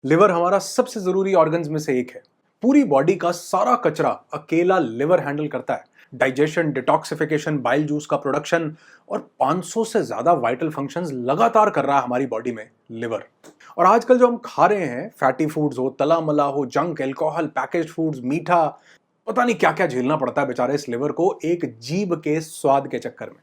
Liver हमारा सबसे जरूरी ऑर्गन्स में से एक है। पूरी बॉडी का सारा कचरा अकेला लिवर हैंडल करता है। डाइजेशन, डिटॉक्सिफिकेशन, बाइल जूस का प्रोडक्शन और 500 से ज्यादा वाइटल फंक्शंस लगातार कर रहा है हमारी बॉडी में लिवर। और आजकल जो हम खा रहे हैं, फैटी फूड्स हो, तला मला हो, जंक, एल्कोहल, पैकेज्ड फूड्स, मीठा, पता नहीं क्या क्या झेलना पड़ता है बेचारे इस लिवर को एक जीभ के स्वाद के चक्कर में।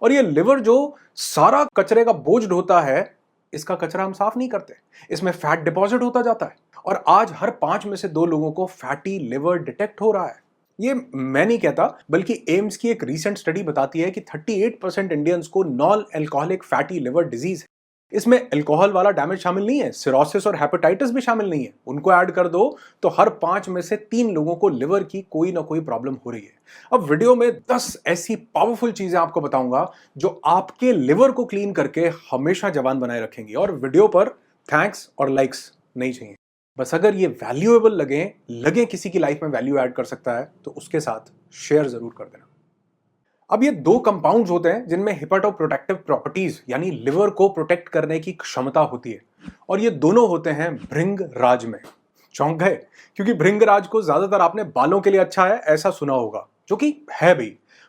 और ये लिवर जो सारा कचरे का बोझ ढोता है, इसका कचरा हम साफ नहीं करते। इसमें फैट डिपॉजिट होता जाता है और आज हर 5 में से 2 लोगों को फैटी लिवर डिटेक्ट हो रहा है। ये मैं नहीं कहता, बल्कि एम्स की एक रीसेंट स्टडी बताती है कि 38% इंडियंस को non alcoholic fatty liver disease है। इसमें अल्कोहल वाला डैमेज शामिल नहीं है, सिरोसिस और हेपेटाइटिस भी शामिल नहीं है। उनको ऐड कर दो तो हर 5 में से 3 लोगों को लिवर की कोई ना कोई प्रॉब्लम हो रही है। अब वीडियो में 10 ऐसी पावरफुल चीजें आपको बताऊंगा जो आपके लिवर को क्लीन करके हमेशा जवान बनाए रखेंगी। और वीडियो पर थैंक्स और लाइक्स नहीं चाहिए, बस अगर ये वैल्यूएबल लगे किसी की लाइफ में वैल्यू ऐड कर सकता है तो उसके साथ शेयर जरूर कर देना। अब ये 2 कंपाउंड्स होते हैं जिनमें हिपेटोप्रोटेक्टिव प्रॉपर्टीज यानी लिवर को प्रोटेक्ट करने की क्षमता होती है, और ये दोनों होते हैं भृंगराज में। चौंक गए? क्योंकि भृंगराज को ज्यादातर आपने बालों के लिए अच्छा है ऐसा सुना होगा, जो कि है भी,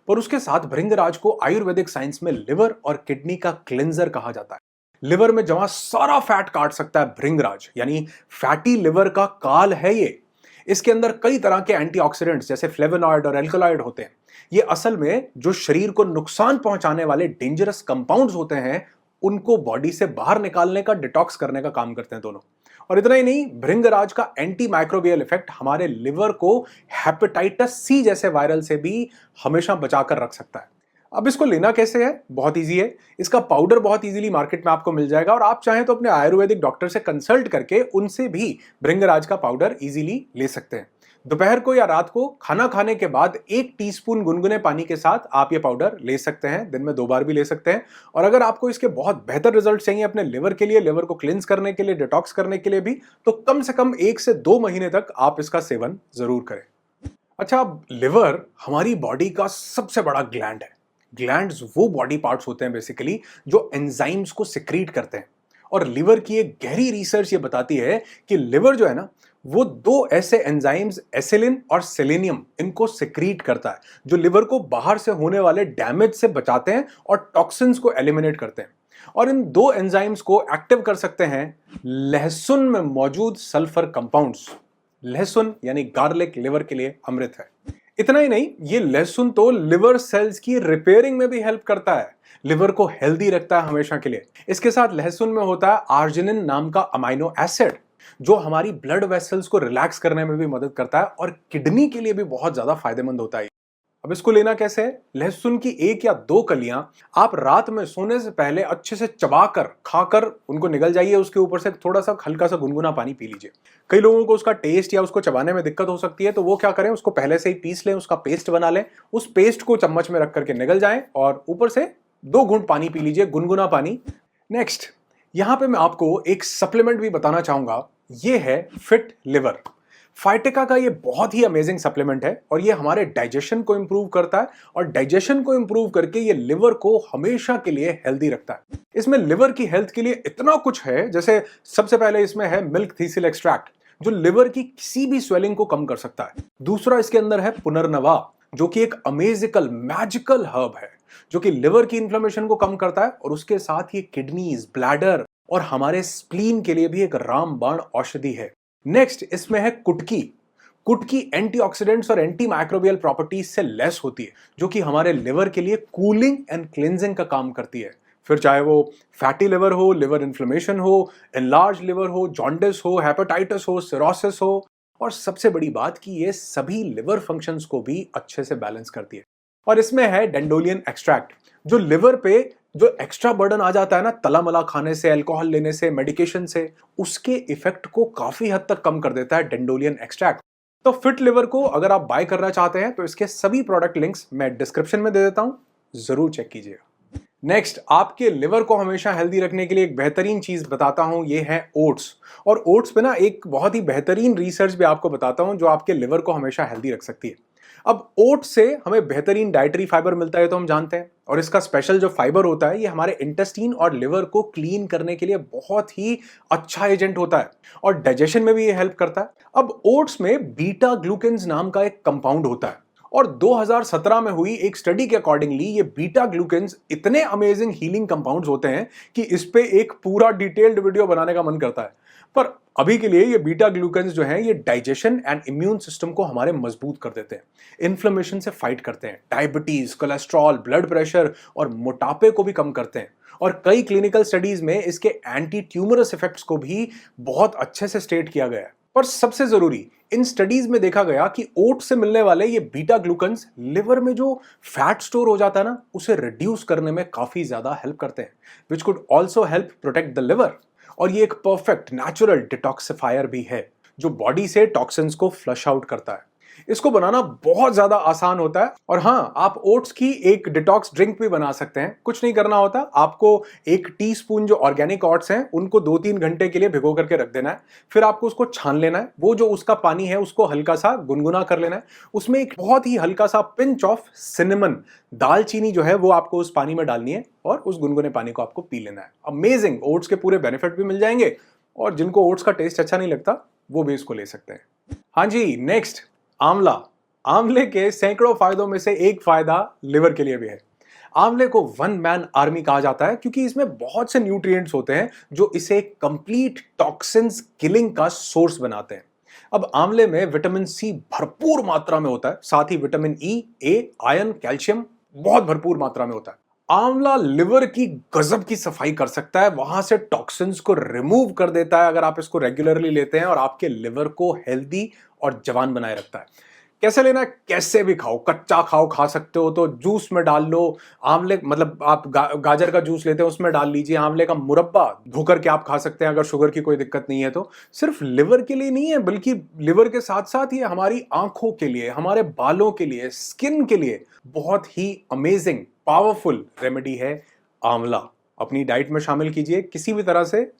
पर उसके साथ भृंगराज को आयुर्वेदिक साइंस में लिवर और किडनी का क्लेंजर कहा जाता है। लिवर में जमा सारा फैट काट सकता है भृंगराज, यानी फैटी लिवर का काल है ये। इसके अंदर कई तरह के एंटीऑक्सीडेंट्स जैसे फ्लेवोनॉइड और एल्कलॉइड होते हैं। ये असल में जो शरीर को नुकसान पहुंचाने वाले डेंजरस कंपाउंड्स होते हैं, उनको बॉडी से बाहर निकालने का, डिटॉक्स करने का काम करते हैं दोनों। और इतना ही नहीं, भृंगराज का एंटी माइक्रोबियल इफेक्ट हमारे लिवर को हेपेटाइटिस सी जैसे वायरल से भी हमेशा बचाकर रख सकता है। अब इसको लेना कैसे है? बहुत इजी है। इसका पाउडर बहुत इजीली मार्केट में आपको मिल जाएगा, और आप चाहें तो अपने आयुर्वेदिक डॉक्टर से कंसल्ट करके उनसे भी भृंगराज का पाउडर इजीली ले सकते हैं। दोपहर को या रात को खाना खाने के बाद 1 टीस्पून गुनगुने पानी के साथ आप ये पाउडर ले सकते हैं। दिन में 2 बार भी ले सकते हैं। और अगर आपको इसके बहुत बेहतर रिजल्ट चाहिए अपने लिवर के लिए, लिवर को क्लींस करने के लिए, डिटॉक्स करने के लिए भी, तो कम से कम 1 से 2 महीने तक आप इसका सेवन जरूर करें। अच्छा, अब लिवर हमारी बॉडी का सबसे बड़ा ग्लैंड है। ग्लैंड्स वो बॉडी पार्ट्स होते हैं बेसिकली जो एंजाइम्स को सिक्रीट करते हैं। और लिवर की एक गहरी रिसर्च ये बताती है कि लिवर जो है ना, वो 2 ऐसे एंजाइम्स एसिलिन और सेलेनियम, इनको सिक्रीट करता है, जो लिवर को बाहर से होने वाले डैमेज से बचाते हैं और टॉक्सिन्स को एलिमिनेट करते हैं। और इन 2 एंजाइम्स को एक्टिव कर सकते हैं लहसुन में मौजूद सल्फर कंपाउंड्स। लहसुन यानी गार्लिक लिवर के लिए अमृत है। इतना ही नहीं, ये लहसुन तो लिवर सेल्स की रिपेयरिंग में भी हेल्प करता है, लिवर को हेल्दी रखता है हमेशा के लिए। इसके साथ लहसुन में होता है आर्जिनिन नाम का अमाइनो एसिड, जो हमारी ब्लड वेसल्स को रिलैक्स करने में भी मदद करता है और किडनी के लिए भी बहुत ज्यादा फायदेमंद होता है। अब इसको लेना कैसे है? लहसुन की 1 या 2 कलियां आप रात में सोने से पहले अच्छे से चबाकर खाकर उनको निगल जाइए। उसके ऊपर से थोड़ा सा हल्का सा गुनगुना पानी पी लीजिए। कई लोगों को उसका टेस्ट या उसको चबाने में दिक्कत हो सकती है, तो वो क्या करें, उसको पहले से ही पीस लें, उसका पेस्ट बना लें। उस पेस्ट को चम्मच में रख करके निगल जाएं और ऊपर से 2 घूंट पानी पी लीजिए, गुनगुना पानी। नेक्स्ट, यहां पे मैं आपको एक सप्लीमेंट भी बताना चाहूंगा। ये है फिट लिवर। फाइटेका का ये बहुत ही अमेजिंग सप्लीमेंट है और ये हमारे डाइजेशन को इंप्रूव करता है, और डाइजेशन को इंप्रूव करके ये लिवर को हमेशा के लिए हेल्दी रखता है। इसमें लिवर की हेल्थ के लिए इतना कुछ है, जैसे सबसे पहले इसमें है मिल्क थीसिल एक्सट्रैक्ट, जो लिवर की किसी भी स्वेलिंग को कम कर सकता है। दूसरा, इसके अंदर है पुनर्नवा, जो कि एक अमेजिकल मैजिकल हर्ब है, जो कि लिवर की इन्फ्लेमेशन को कम करता है, और उसके साथ ये किडनीज, ब्लैडर और हमारे स्प्लीन के लिए भी एक रामबाण औषधि है। नेक्स्ट, इसमें है कुटकी। कुटकी एंटीऑक्सीडेंट्स और एंटी माइक्रोबियल प्रॉपर्टीज से लेस होती है, जो कि हमारे लिवर के लिए कूलिंग एंड क्लींजिंग का काम करती है। फिर चाहे वो फैटी लिवर हो, लिवर इन्फ्लेमेशन हो, एनलार्ज लिवर हो, जॉन्डिस हो, हेपेटाइटिस हो, सिरोसिस हो, और सबसे बड़ी बात कि ये सभी लिवर फंक्शंस को भी अच्छे से बैलेंस करती है। और इसमें है डेंडोलियन एक्सट्रैक्ट, जो लिवर पे जो एक्स्ट्रा बर्डन आ जाता है ना, तला मला खाने से, अल्कोहल लेने से, मेडिकेशन से, उसके इफेक्ट को काफी हद तक कम कर देता है डेंडोलियन एक्सट्रैक्ट। तो फिट लिवर को अगर आप बाय करना चाहते हैं तो इसके सभी प्रोडक्ट लिंक्स मैं डिस्क्रिप्शन में दे देता हूं, जरूर चेक कीजिएगा। नेक्स्ट, आपके लिवर को हमेशा हेल्दी रखने के लिए एक बेहतरीन चीज बताता हूं, ये है ओट्स। और ओट्स पे ना एक बहुत ही बेहतरीन रिसर्च भी आपको बताता हूं, जो आपके लिवर को हमेशा हेल्दी रख सकती है। अब ओट से हमें बेहतरीन डाइटरी फाइबर मिलता है तो हम जानते हैं, और इसका स्पेशल जो फाइबर होता है ये हमारे इंटेस्टाइन और लिवर को क्लीन करने के लिए बहुत ही अच्छा एजेंट होता है और डाइजेशन में भी ये हेल्प करता है। अब ओट्स में बीटा ग्लूकेन्स नाम का एक कंपाउंड होता है और 2017 में हुई एक स्टडी के अकॉर्डिंगली ये बीटा ग्लूकेन्स इतने अमेजिंग हीलिंग कंपाउंड्स होते हैं कि इस पे एक पूरा डिटेल्ड वीडियो बनाने का मन करता है। पर अभी के लिए ये बीटा ग्लूकेन्स जो हैं ये डाइजेशन एंड इम्यून सिस्टम को हमारे मजबूत कर देते हैं, इन्फ्लेमेशन से फाइट करते हैं, डायबिटीज, कोलेस्ट्रॉल, ब्लड प्रेशर और मोटापे को भी कम करते हैं और कई क्लिनिकल स्टडीज में इसके एंटी ट्यूमरस इफेक्ट्स को भी बहुत अच्छे से स्टेट किया गया है। पर सबसे जरूरी, इन स्टडीज में देखा गया कि ओट से मिलने वाले ये बीटा ग्लूकेन्स लिवर में जो फैट स्टोर हो जाता है ना उसे रिड्यूस करने में काफी ज्यादा हेल्प करते हैं, which could also help protect the liver. और ये एक परफेक्ट नेचुरल डिटॉक्सिफायर भी है जो बॉडी से टॉक्सिन्स को फ्लश आउट करता है। इसको बनाना बहुत ज्यादा आसान होता है और हाँ, आप ओट्स की एक डिटॉक्स ड्रिंक भी बना सकते हैं। कुछ नहीं करना होता, आपको 1 टीस्पून जो ऑर्गेनिक ओट्स हैं उनको 2-3 घंटे के लिए भिगो करके रख देना है। फिर आपको उसको छान लेना है, वो जो उसका पानी है उसको हल्का सा गुनगुना कर लेना है। उसमें एक बहुत ही हल्का सा पिंच ऑफ सिनेमन, दालचीनी जो है वो आपको उस पानी में डालनी है और उस गुनगुने पानी को आपको पी लेना है। अमेजिंग, ओट्स के पूरे बेनिफिट भी मिल जाएंगे और जिनको ओट्स का टेस्ट अच्छा नहीं लगता वो भी इसको ले सकते हैं। हाँ जी, नेक्स्ट आंवला। आंवले के सैकड़ों फायदों में से एक फायदा लिवर के लिए भी है। आंवले को वन मैन आर्मी कहा जाता है क्योंकि इसमें बहुत से न्यूट्रिएंट्स होते हैं जो इसे कंप्लीट टॉक्सिन्स किलिंग का सोर्स बनाते हैं। अब आंवले में विटामिन सी भरपूर मात्रा में होता है, साथ ही विटामिन ई, ए, आयरन, कैल्शियम बहुत भरपूर मात्रा में होता है। आंवला लिवर की गजब की सफाई कर सकता है, वहां से टॉक्सिन्स को रिमूव कर देता है अगर आप इसको रेगुलरली लेते हैं और आपके लिवर को हेल्दी और जवान बनाए रखता है। कैसे लेना है? कैसे भी खाओ, कच्चा खाओ, खा सकते हो तो जूस में डाल लो। आंवले मतलब आप गाजर का जूस लेते हैं उसमें डाल लीजिए। आंवले का मुरब्बा धो करके आप खा सकते हैं अगर शुगर की कोई दिक्कत नहीं है तो। सिर्फ लिवर के लिए नहीं है बल्कि लिवर के साथ साथ ये हमारी आंखों के लिए, हमारे बालों के लिए, स्किन के लिए बहुत ही अमेजिंग पावरफुल रेमेडी है आंवला। अपनी डाइट में शामिल कीजिए, किसी भी तरह से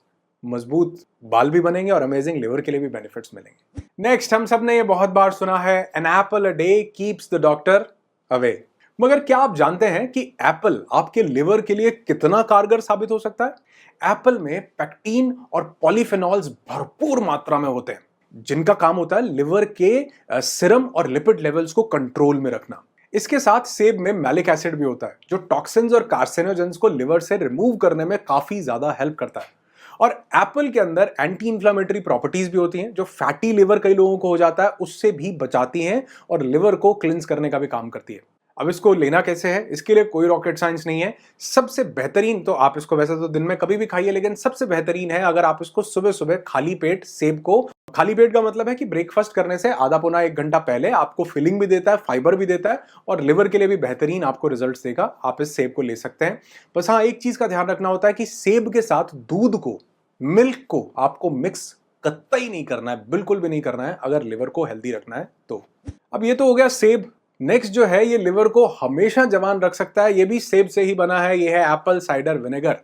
मजबूत बाल भी बनेंगे और अमेजिंग लिवर के लिए भी बेनिफिट्स मिलेंगे। नेक्स्ट, हम सब ने ये बहुत बार सुना है, an apple a day keeps the doctor away. मगर क्या आप जानते हैं कि एप्पल आपके लिवर के लिए कितना कारगर साबित हो सकता है? एप्पल में पैक्टीन और पॉलीफेनॉल्स भरपूर मात्रा में होते हैं जिनका काम होता है लिवर के सीरम और लिपिड लेवल्स को कंट्रोल में रखना। इसके साथ सेब में मैलिक एसिड भी होता है जो टॉक्सिन्स और कार्सिनोजेंस को लिवर से रिमूव करने में काफी ज्यादा हेल्प करता है। और एप्पल के अंदर एंटी इंफ्लेमेटरी प्रॉपर्टीज भी होती हैं जो फैटी लिवर कई लोगों को हो जाता है उससे भी बचाती हैं और लिवर को क्लिंस करने का भी काम करती है। अब इसको लेना कैसे है? इसके लिए कोई रॉकेट साइंस नहीं है। सबसे बेहतरीन तो आप इसको वैसे तो दिन में कभी भी खाइए, लेकिन सबसे बेहतरीन है अगर आप इसको सुबह सुबह खाली पेट सेब को, खाली पेट का मतलब है कि ब्रेकफास्ट करने से आधा पौना 1 घंटा पहले, आपको फिलिंग भी देता है, फाइबर भी देता है और लिवर के लिए भी बेहतरीन आपको रिजल्ट्स देगा। आप इस सेब को ले सकते हैं। बस हाँ, एक चीज का ध्यान रखना होता है कि सेब के साथ दूध को, मिल्क को आपको मिक्स कतई नहीं करना है, बिल्कुल भी नहीं करना है अगर लिवर को हेल्दी रखना है तो। अब ये तो हो गया सेब। नेक्स्ट जो है ये लिवर को हमेशा जवान रख सकता है, ये भी सेब से ही बना है, ये है एप्पल साइडर विनेगर।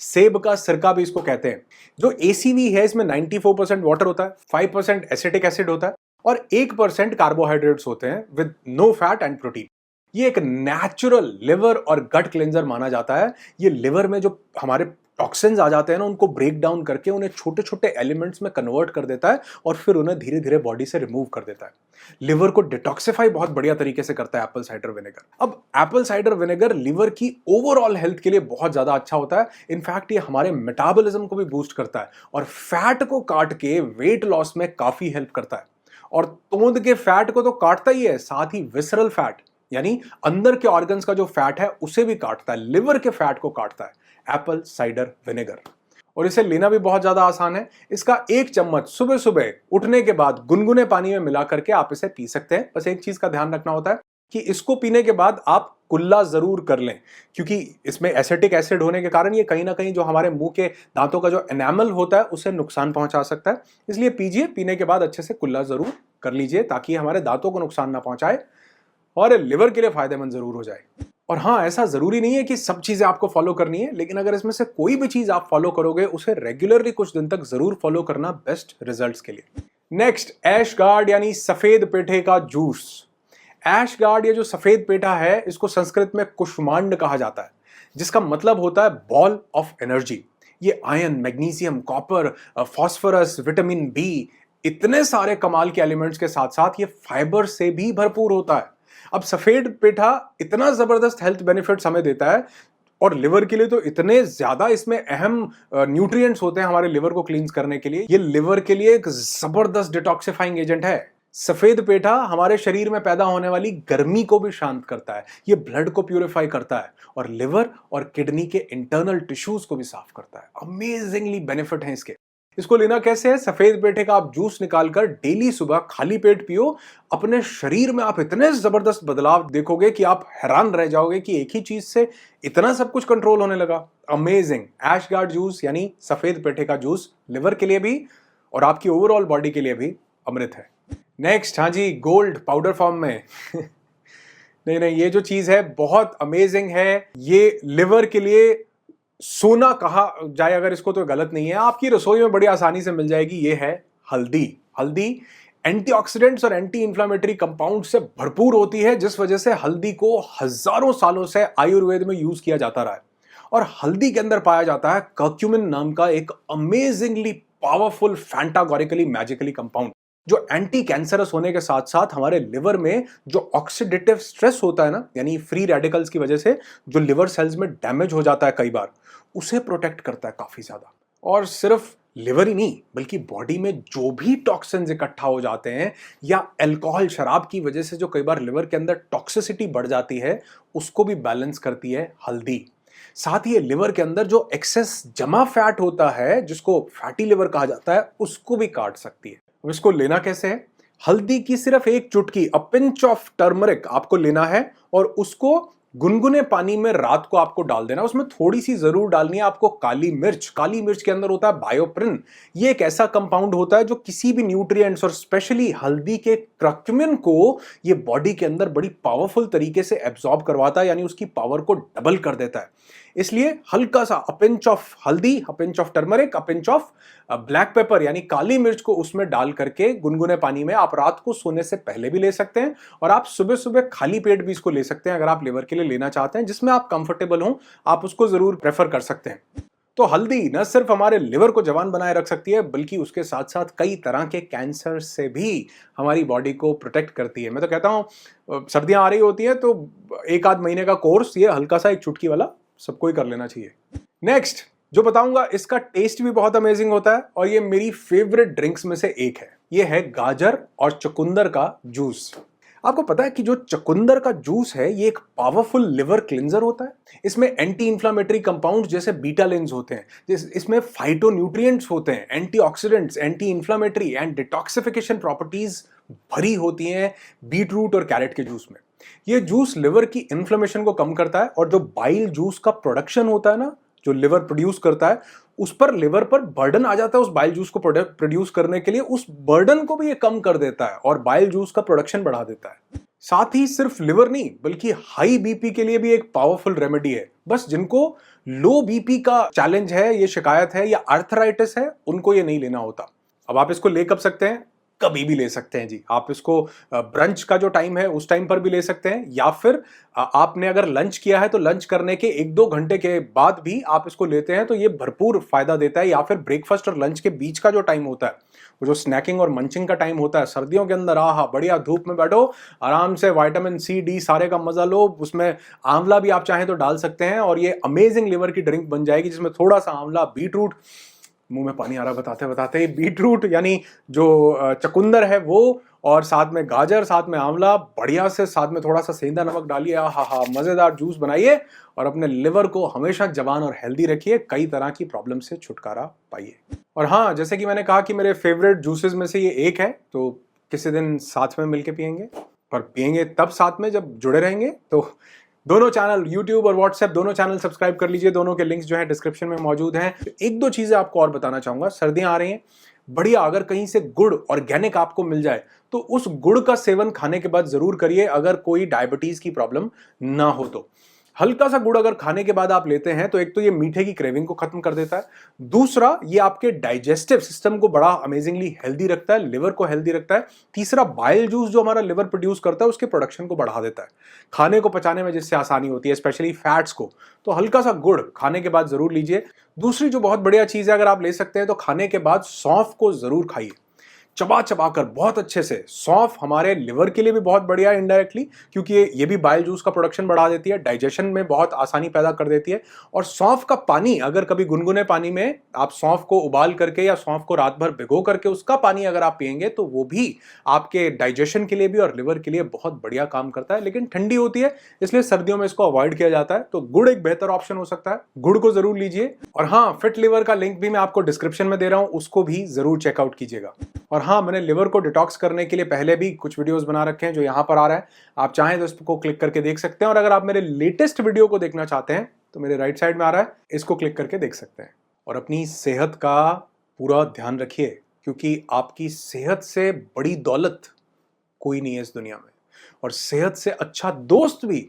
सेब का सिरका भी इसको कहते हैं। जो ACV है इसमें 94% वाटर होता है, 5% एसिटिक एसिड होता है और 1% कार्बोहाइड्रेट्स होते हैं with no fat and protein. ये एक नेचुरल लिवर और गट क्लेंजर माना जाता है। ये लिवर में जो हमारे टॉक्सिन्स आ जाते हैं ना उनको ब्रेक डाउन करके उन्हें छोटे छोटे एलिमेंट्स में कन्वर्ट कर देता है और फिर उन्हें धीरे धीरे बॉडी से रिमूव कर देता है। लिवर को डिटॉक्सिफाई बहुत बढ़िया तरीके से करता है एप्पल साइडर विनेगर। अब एप्पल साइडर विनेगर लिवर की ओवरऑल हेल्थ के लिए बहुत ज्यादा अच्छा होता है। इनफैक्ट ये हमारे मेटाबॉलिज्म को भी बूस्ट करता है और फैट को काट के वेट लॉस में काफी हेल्प करता है। और तोंद के फैट को तो काटता ही है, साथ ही विसरल फैट यानी अंदर के ऑर्गन्स का जो फैट है उसे भी काटता है, लिवर के फैट को काटता है एप्पल साइडर विनेगर। और इसे लेना भी बहुत ज्यादा आसान है। इसका 1 चम्मच सुबह सुबह उठने के बाद गुनगुने पानी में मिला करके आप इसे पी सकते हैं। बस एक चीज का ध्यान रखना होता है कि इसको पीने के बाद आप कुल्ला जरूर कर लें, क्योंकि इसमें एसिटिक एसिड होने के कारण ये कहीं ना कहीं जो हमारे मुंह के दांतों का जो एनामल होता है उसे नुकसान पहुंचा सकता है। इसलिए पीजिए, पीने के बाद अच्छे से कुल्ला जरूर कर लीजिए ताकि हमारे दांतों को नुकसान ना पहुंचाए और लिवर के लिए फायदेमंद जरूर हो जाए। और हाँ, ऐसा जरूरी नहीं है कि सब चीजें आपको फॉलो करनी है, लेकिन अगर इसमें से कोई भी चीज आप फॉलो करोगे उसे रेगुलरली कुछ दिन तक जरूर फॉलो करना बेस्ट रिजल्ट्स के लिए। नेक्स्ट, ऐश गार्ड यानी सफेद पेठे का जूस। ऐश गार्ड, ये जो सफेद पेठा है, इसको संस्कृत में कुष्मांड कहा जाता है, जिसका मतलब होता है बॉल ऑफ एनर्जी। ये iron, magnesium, copper, phosphorus, vitamin B, इतने सारे कमाल के एलिमेंट्स के साथ साथ ये फाइबर से भी भरपूर होता है। अब सफेद पेठा इतना जबरदस्त हेल्थ बेनिफिट्स हमें देता है, और लिवर के लिए तो इतने ज्यादा इसमें अहम न्यूट्रिएंट्स होते हैं हमारे लिवर को क्लींस करने के लिए। ये लिवर के लिए एक जबरदस्त डिटॉक्सिफाइंग एजेंट है। सफेद पेठा हमारे शरीर में पैदा होने वाली गर्मी को भी शांत करता है, ये ब्लड को प्यूरिफाई करता है और लिवर और किडनी के इंटरनल टिश्यूज को भी साफ करता है। अमेजिंगली बेनिफिट है इसके। इसको लेना कैसे है? सफेद पेठे का आप जूस निकालकर डेली सुबह खाली पेट पियो। अपने शरीर में आप इतने जबरदस्त बदलाव देखोगे कि आप हैरान रह जाओगे कि एक ही चीज से इतना सब कुछ कंट्रोल होने लगा। अमेजिंग। ऐश गार्ड जूस यानी सफेद पेठे का जूस लिवर के लिए भी और आपकी ओवरऑल बॉडी के लिए भी अमृत है। नेक्स्ट, हाँ जी, गोल्ड पाउडर फॉर्म में नहीं नहीं, ये जो चीज है बहुत अमेजिंग है। ये लिवर के लिए सोना कहा जाए अगर इसको तो गलत नहीं है। आपकी रसोई में बड़ी आसानी से मिल जाएगी। ये है हल्दी। हल्दी एंटीऑक्सीडेंट्स और एंटी इंफ्लेमेटरी कंपाउंड से भरपूर होती है, जिस वजह से हल्दी को हजारों सालों से आयुर्वेद में यूज किया जाता रहा है। और हल्दी के अंदर पाया जाता है कर्क्यूमिन नाम का एक अमेजिंगली पावरफुल फैंटागोरिकली मैजिकली कंपाउंड, जो एंटी कैंसरस होने के साथ साथ हमारे लिवर में जो ऑक्सीडेटिव स्ट्रेस होता है ना, यानी फ्री रेडिकल्स की वजह से जो लिवर सेल्स में डैमेज हो जाता है कई बार, उसे प्रोटेक्ट करता है काफी ज्यादा। और सिर्फ लिवर ही नहीं, बल्कि बॉडी में जो भी टॉक्सिन्स इकट्ठा हो जाते हैं या अल्कोहल, शराब की वजह से जो कई बार लिवर के अंदर टॉक्सिसिटी बढ़ जाती है, उसको भी बैलेंस करती है हल्दी। साथ ही लिवर के अंदर जो एक्सेस जमा फैट होता है, जिसको फैटी लिवर कहा जाता है, उसको भी काट सकती है। अब इसको लेना कैसे है? हल्दी की सिर्फ एक चुटकी, अ पिंच ऑफ टर्मरिक आपको लेना है और उसको गुनगुने पानी में रात को आपको डाल देना। उसमें थोड़ी सी जरूर डालनी है आपको काली मिर्च। काली मिर्च के अंदर होता है बायोप्रिन। ये एक ऐसा कंपाउंड होता है जो किसी भी न्यूट्रिएंट्स और स्पेशली हल्दी के कर्क्यूमिन को ये बॉडी के अंदर बड़ी पावरफुल तरीके से एब्जॉर्ब करवाता है, यानी उसकी पावर को डबल कर देता है। इसलिए हल्का सा अ पिंच ऑफ हल्दी, a pinch of turmeric, a pinch of black pepper यानी काली मिर्च को उसमें डाल करके गुनगुने पानी में आप रात को सोने से पहले भी ले सकते हैं और आप सुबह सुबह खाली पेट भी इसको ले सकते हैं। अगर आप लिवर के लिए लेना चाहते हैं, जिसमें आप कंफर्टेबल हो, आप उसको जरूर प्रेफर कर सकते हैं। तो हल्दी न सिर्फ हमारे लिवर को जवान बनाए रख सकती है, बल्कि उसके साथ साथ कई तरह के कैंसर से भी हमारी बॉडी को प्रोटेक्ट करती है। मैं तो कहता हूं, सर्दियां आ रही होती हैं तो एक आध महीने का कोर्स ये हल्का सा एक चुटकी वाला सबको ही कर लेना चाहिए। नेक्स्ट जो बताऊंगा, इसका टेस्ट भी बहुत अमेजिंग होता है और ये मेरी फेवरेट ड्रिंक्स में से एक है। ये है गाजर और चुकंदर का जूस। आपको पता है कि जो चुकंदर का जूस है, ये एक पावरफुल लिवर क्लिंजर होता है। इसमें एंटी इंफ्लेमेटरी कंपाउंड जैसे बीटालिन्स होते हैं, इसमें फाइटोन्यूट्रिएंट्स होते हैं, antioxidants, anti inflammatory and detoxification properties भरी होती हैं बीटरूट और कैरेट के जूस में। ये जूस लिवर की इन्फ्लेमेशन को कम करता है और जो बाइल जूस का प्रोडक्शन होता है ना, जो लिवर प्रोड्यूस करता है, उस पर लिवर पर बर्डन आ जाता है उस बाइल जूस को प्रोड्यूस करने के लिए, उस बर्डन को भी ये कम कर देता है और बाइल जूस का प्रोडक्शन बढ़ा देता है। साथ ही सिर्फ लिवर नहीं, बल्कि हाई बीपी के लिए भी एक पावरफुल रेमेडी है। बस जिनको लो बीपी का चैलेंज है, ये शिकायत है या आर्थराइटिस है, उनको ये नहीं लेना होता। अब आप इसको ले कब सकते हैं? कभी भी ले सकते हैं जी। आप इसको ब्रंच का जो टाइम है उस टाइम पर भी ले सकते हैं, या फिर आपने अगर लंच किया है तो लंच करने के 1-2 घंटे के बाद भी आप इसको लेते हैं तो ये भरपूर फायदा देता है। या फिर ब्रेकफास्ट और लंच के बीच का जो टाइम होता है, वो जो स्नैकिंग और मंचिंग का टाइम होता है सर्दियों के अंदर, बढ़िया धूप में बैठो, आराम से विटामिन सी डी सारे का मजा लो। उसमें आंवला भी आप चाहें तो डाल सकते हैं और ये अमेजिंग लिवर की ड्रिंक बन जाएगी, जिसमें थोड़ा सा आंवला, बीटरूट, मुंह में पानी आ रहा बताते बताते, बीटरूट यानी जो चुकंदर है वो, और साथ में गाजर, साथ में आंवला, बढ़िया से साथ में थोड़ा सा सेंधा नमक डालिए। मजेदार जूस बनाइए और अपने लिवर को हमेशा जवान और हेल्दी रखिए। कई तरह की प्रॉब्लम से छुटकारा पाइए। और हाँ, जैसे कि मैंने कहा कि मेरे फेवरेट जूसेस में से ये एक है, तो किसी दिन साथ में मिलके पियेंगे, और पियेंगे तब साथ में जब जुड़े रहेंगे। तो दोनों चैनल, यूट्यूब और व्हाट्सएप, दोनों चैनल सब्सक्राइब कर लीजिए। दोनों के लिंक्स जो है डिस्क्रिप्शन में मौजूद हैं। एक दो चीजें आपको और बताना चाहूंगा। सर्दियां आ रही हैं, बढ़िया अगर कहीं से गुड़ ऑर्गेनिक आपको मिल जाए तो उस गुड़ का सेवन खाने के बाद जरूर करिए, अगर कोई डायबिटीज की प्रॉब्लम ना हो तो। हल्का सा गुड़ अगर खाने के बाद आप लेते हैं तो एक तो ये मीठे की क्रेविंग को खत्म कर देता है, दूसरा ये आपके डाइजेस्टिव सिस्टम को बड़ा अमेजिंगली हेल्दी रखता है, लिवर को हेल्दी रखता है, तीसरा बाइल जूस जो हमारा लिवर प्रोड्यूस करता है उसके प्रोडक्शन को बढ़ा देता है, खाने को पचाने में जिससे आसानी होती है, स्पेशली फैट्स को। तो हल्का सा गुड़ खाने के बाद जरूर लीजिए। दूसरी जो बहुत बढ़िया चीज है अगर आप ले सकते हैं तो खाने के बाद सौंफ को जरूर खाइए, चबा चबा कर बहुत अच्छे से। सौंफ हमारे लिवर के लिए भी बहुत बढ़िया है इनडायरेक्टली, क्योंकि ये भी बाइल जूस का प्रोडक्शन बढ़ा देती है, डाइजेशन में बहुत आसानी पैदा कर देती है। और सौंफ का पानी, अगर कभी गुनगुने पानी में आप सौंफ को उबाल करके या सौंफ को रात भर भिगो करके उसका पानी अगर आप पिएंगे तो वो भी आपके डाइजेशन के लिए भी और लिवर के लिए बहुत बढ़िया काम करता है। लेकिन ठंडी होती है इसलिए सर्दियों में इसको अवॉइड किया जाता है, तो गुड़ एक बेहतर ऑप्शन हो सकता है, गुड़ को जरूर लीजिए। और हाँ, फिट लिवर का लिंक भी मैं आपको डिस्क्रिप्शन में दे रहा हूं, उसको भी जरूर चेकआउट कीजिएगा। और हाँ, मैंने लिवर को डिटॉक्स करने के लिए पहले भी कुछ वीडियोस बना रखे हैं जो यहाँ पर आ रहा है, आप चाहें तो इसको क्लिक करके देख सकते हैं। और अगर आप मेरे लेटेस्ट वीडियो को देखना चाहते हैं तो मेरे राइट साइड में आ रहा है, इसको क्लिक करके देख सकते हैं। और अपनी सेहत का पूरा ध्यान रखिए, क्योंकि आपकी सेहत से बड़ी दौलत कोई नहीं है इस दुनिया में, और सेहत से अच्छा दोस्त भी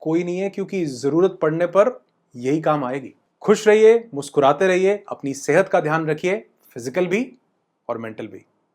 कोई नहीं है, क्योंकि जरूरत पड़ने पर यही काम आएगी। खुश रहिए, मुस्कुराते रहिए, अपनी सेहत का ध्यान रखिए, फिजिकल भी और मेंटल भी।